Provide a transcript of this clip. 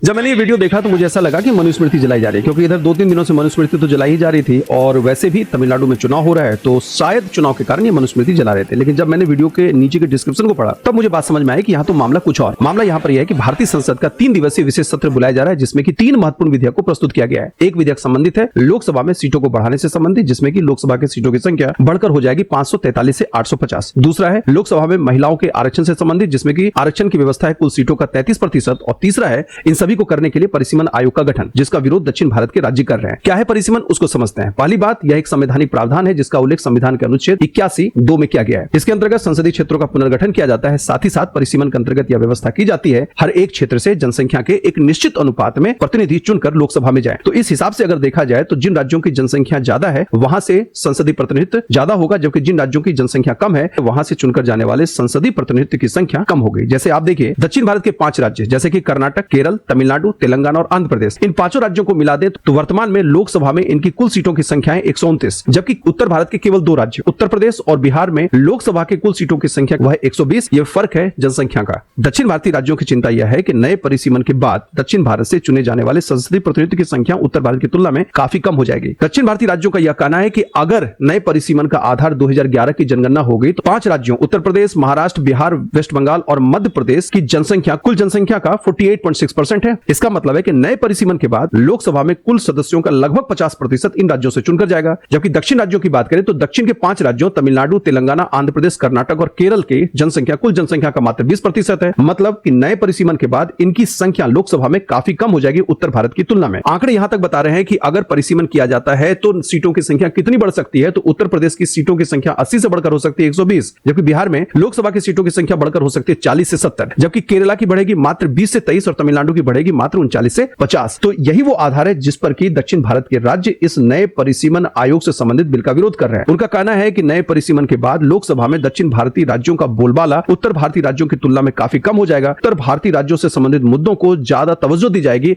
जब मैंने ये वीडियो देखा तो मुझे ऐसा लगा कि मनुस्मृति जलाई जा रही है, क्योंकि इधर 2-3 दिनों से मनुस्मृति तो जलाई ही जा रही थी और वैसे भी तमिलनाडु में चुनाव हो रहा है तो शायद चुनाव के कारण ये मनुस्मृति जला रहे थे। लेकिन जब मैंने वीडियो के नीचे के डिस्क्रिप्शन को पढ़ा तब मुझे बात समझ में आई कि यहाँ तो मामला कुछ और। मामला यहाँ पर यह है कि भारतीय संसद का 3 दिवसीय विशेष सत्र बुलाया जा रहा है, जिसमें कि 3 महत्वपूर्ण विधेयक को प्रस्तुत किया गया है। एक विधेयक संबंधित है लोकसभा में सीटों को बढ़ाने से संबंधित, जिसमें कि लोकसभा के सीटों की संख्या बढ़कर हो जाएगी 543 से 850। दूसरा है लोकसभा में महिलाओं के आरक्षण से संबंधित, जिसमें कि आरक्षण की व्यवस्था है कुल सीटों का 33%। और तीसरा है इन सभी को करने के लिए परिसीमन आयोग का गठन, जिसका विरोध दक्षिण भारत के राज्य कर रहे हैं। क्या है परिसीमन, उसको समझते हैं। पहली बात, यह एक संवैधानिक प्रावधान है जिसका उल्लेख संविधान के अनुच्छेद 81(2) में किया गया है। इसके अंतर्गत संसदीय क्षेत्रों का पुनर्गठन किया जाता है। साथ ही साथ परिसीमन के अंतर्गत यह व्यवस्था की जाती है हर एक क्षेत्र से जनसंख्या के एक निश्चित अनुपात में प्रतिनिधि चुनकर लोकसभा में जाए। तो इस हिसाब से अगर देखा जाए तो जिन राज्यों की जनसंख्या ज्यादा है वहां से संसदीय प्रतिनिधित्व ज्यादा होगा, जबकि जिन राज्यों की जनसंख्या कम है वहां से चुनकर जाने वाले संसदीय प्रतिनिधित्व की संख्या कम हो गई। जैसे आप देखिए दक्षिण भारत के 5 राज्य जैसे कि कर्नाटक, केरल, तमिलनाडु, तेलंगाना और आंध्र प्रदेश, इन 5 राज्यों को मिला दे तो वर्तमान में लोकसभा में इनकी कुल सीटों की संख्या है 129, जबकि उत्तर भारत के केवल 2 राज्य उत्तर प्रदेश और बिहार में लोकसभा के कुल सीटों की संख्या वह 120। यह फर्क है जनसंख्या का। दक्षिण भारतीय राज्यों की चिंता यह है कि नए परिसीमन के बाद दक्षिण भारत से चुने जाने वाले संसदीय प्रतिनिधित्व की संख्या उत्तर भारत की तुलना में काफी कम हो जाएगी। दक्षिण भारतीय राज्यों का यह कहना है कि अगर नए परिसीमन का आधार 2011 की जनगणना हो गई तो 5 राज्यों उत्तर प्रदेश, महाराष्ट्र, बिहार, वेस्ट बंगाल और मध्य प्रदेश की जनसंख्या कुल जनसंख्या का 48.6% है। इसका मतलब है कि नए परिसीमन के बाद लोकसभा में कुल सदस्यों का लगभग 50% इन राज्यों से चुनकर जाएगा। जबकि दक्षिण राज्यों की बात करें तो दक्षिण के 5 राज्यों तमिलनाडु, तेलंगाना, आंध्र प्रदेश, कर्नाटक और केरल की जनसंख्या कुल जनसंख्या का मात्र 20% है। मतलब कि नए परिसीमन के बाद इनकी संख्या लोकसभा में काफी कम हो जाएगी उत्तर भारत की तुलना में। आंकड़े यहां तक बता रहे हैं कि अगर परिसीमन किया जाता है तो सीटों की संख्या कितनी बढ़ सकती है, तो उत्तर प्रदेश की सीटों की संख्या 80 से बढ़कर हो सकती है 120, जबकि बिहार में लोकसभा की सीटों की संख्या बढ़कर हो सकती है 40 से 70, जबकि केरला की बढ़ेगी मात्र 20 से 23 और तमिलनाडु की बढ़ेगी मात्र 39 से 50। तो यही वो आधार है जिस पर कि दक्षिण भारत के राज्य इस नए परिसीमन आयोग से संबंधित बिल का विरोध कर रहे हैं। उनका कहना है कि नए परिसीमन के बाद लोकसभा में दक्षिण भारतीय राज्यों का बोलबाला उत्तर भारतीय राज्यों की तुलना में काफी कम हो जाएगा। उत्तर भारतीय राज्यों से संबंधित मुद्दों को ज्यादा तवज्जो दी जाएगी।